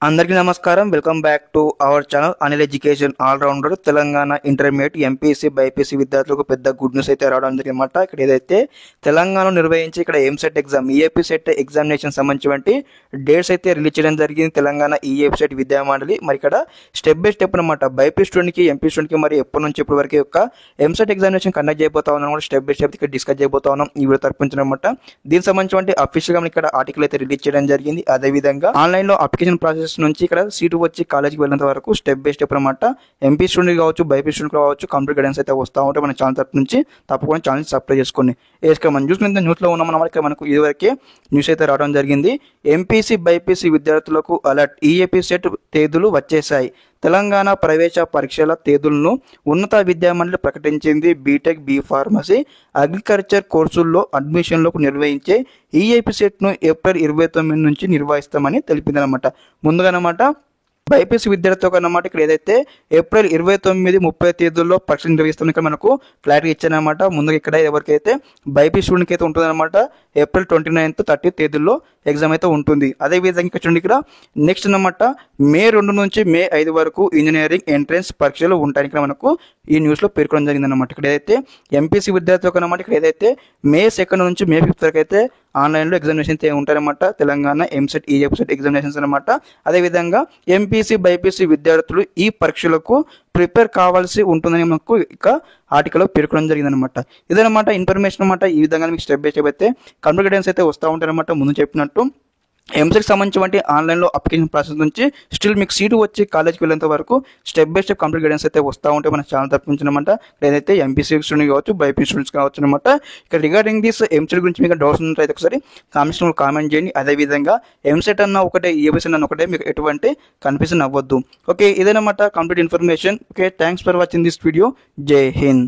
అందరికీ నమస్కారం. Welcome back to our channel Anil education allrounder. Telangana intermediate MPC BiPC విద్యార్థులకు పెద్ద గుడ్ న్యూస్ అయితే రావడం జరిగిందన్నమాట. ఇక్కడ ఏదైతే తెలంగాణలో నిర్వహించి ఇక్కడ EAMCET exam EAP set examination సంబంధించి డేట్స్ అయితే రిలీజ్ చేయడం జరిగింది తెలంగాణ ఈఏపీ సెట్ విద్యామండలి. మరి ఇక్కడ స్టెప్ బై స్టెప్ అనమాట బైపీ స్టూడెంట్కి ఎంపీ స్టూడెంట్కి మరి ఎప్పటి నుంచి ఇప్పటి వరకు యొక్క ఎంసెట్ ఎగ్జామినేషన్ కండక్ట్ చేయబోతా ఉన్నాం కూడా స్టెప్ బై స్టెప్ ఇక్కడ డిస్కస్ చేయబోతా ఉన్నాం ఈ వీడియో తరపునమాట. దీనికి సంబంధించి అఫీషియల్గా ఇక్కడ ఆర్టికల్ అయితే రిలీజ్ చేయడం జరిగింది. అదేవిధంగా ఆన్లైన్లో అప్లికేషన్ ప్రాసెస్ నుంచి ఇక్కడ సీటు వచ్చి కాలేజీకి వెళ్ళేంత వరకు స్టెప్ బై స్టెప్ అనమాట ఎంపీ స్టూడెంట్ కావచ్చు బైపీ స్టూడెంట్ కావచ్చు కంప్లీట్ గైడెన్స్ అయితే వస్తూ ఉంటే మన ఛానల్ తరపు నుంచి తప్పకుండా ఛానల్ సబ్స్క్రైబ్ చేసుకోండి. ఇక్కడ మనం చూసుకుంటే న్యూస్లో ఉన్నాం ఇక్కడ మనకు ఇదివరకే న్యూస్ అయితే రావడం జరిగింది. ఎంపీసీ బైపీసీ విద్యార్థులకు అలర్ట్, ఈఏపీ సెట్ తేదీలు వచ్చేసాయి. తెలంగాణ ప్రవేశ పరీక్షల తేదీలను ఉన్నత విద్యామండలి ప్రకటించింది. బీటెక్, బీ ఫార్మసీ, అగ్రికల్చర్ కోర్సుల్లో అడ్మిషన్లకు నిర్వహించే ఈఏపీ సెట్ను ఏప్రిల్ 29 నుంచి నిర్వహిస్తామని తెలిపిందనమాట. ముందుగానమాట బైపీసీ విద్యార్థులకు అన్నమాట ఇక్కడ ఏదైతే ఏప్రిల్ 29, 30 తేదీల్లో పరీక్ష నిర్వహిస్తాం ఇక్కడ మనకు క్లారిటీ ఇచ్చానమాట. ముందుగా ఇక్కడ ఎవరికైతే బైపీ స్టూడెంట్కి అయితే ఉంటుందన్నమాట ఏప్రిల్ 29, 30 తేదీల్లో ఎగ్జామ్ అయితే ఉంటుంది. అదేవిధంగా ఇక్కడ చూడండి ఇక్కడ నెక్స్ట్ అన్నమాట మే 2 నుంచి మే 5 వరకు ఇంజనీరింగ్ ఎంట్రన్స్ పరీక్షలు ఉంటాయి. ఇక్కడ మనకు ఈ న్యూస్లో పేర్కొనడం జరిగింది అనమాట. ఇక్కడ ఏదైతే ఎంపీసీ విద్యార్థులకు అన్నమాట ఇక్కడ ఏదైతే మే 2 నుంచి మే 5 వరకు అయితే ఆన్లైన్లో ఎగ్జామినేషన్స్ ఉంటాయన్నమాట Telangana EAMCET EAP set examinations అనమాట. అదేవిధంగా ఎంపీసీ బైపీసీ విద్యార్థులు ఈ పరీక్షలకు ప్రిపేర్ కావాల్సి ఉంటుందని మనకు ఇక ఆర్టికల్లో పేర్కొనడం జరిగిందనమాట. ఇదనమాట ఇన్ఫర్మేషన్ అనమాట. ఈ విధంగా మీకు స్టెప్ బై స్టెప్ అయితే కంప్యూటర్ గైడెన్స్ అయితే వస్తూ ఉంటారనమాట. ముందు చెప్పినట్టు ఎంసెట్కి సంబంధించి ఆన్లైన్లో అప్లికేషన్ ప్రాసెస్ నుంచి స్టిల్ మీకు సీటు వచ్చి కాలేజ్కి వెళ్ళేంత వరకు step by step complete guidance అయితే వస్తూ ఉంటే మన ఛానల్ తరపునమాట. ఏదైతే ఎంపీసీ స్టూడెంట్ కావచ్చు బైపీ స్టూడెంట్స్ కావచ్చు అనమాట. ఇక్కడ రిగార్డింగ్ దిస్ ఎంసెట్ గురించి మీకు డౌట్స్ ఉన్నట్లయితే ఒకసారి కామెంట్స్లో కామెంట్ చేయండి. అదేవిధంగా ఎంసెట్ అన్న ఒకటే ఈఏపీ సెట్ అన్న ఒకటే మీకు ఎటువంటి కన్ఫ్యూజన్ అవ్వద్దు. ఓకే, ఇదేనమాట complete information. Okay, thanks for watching this video. జై హింద్.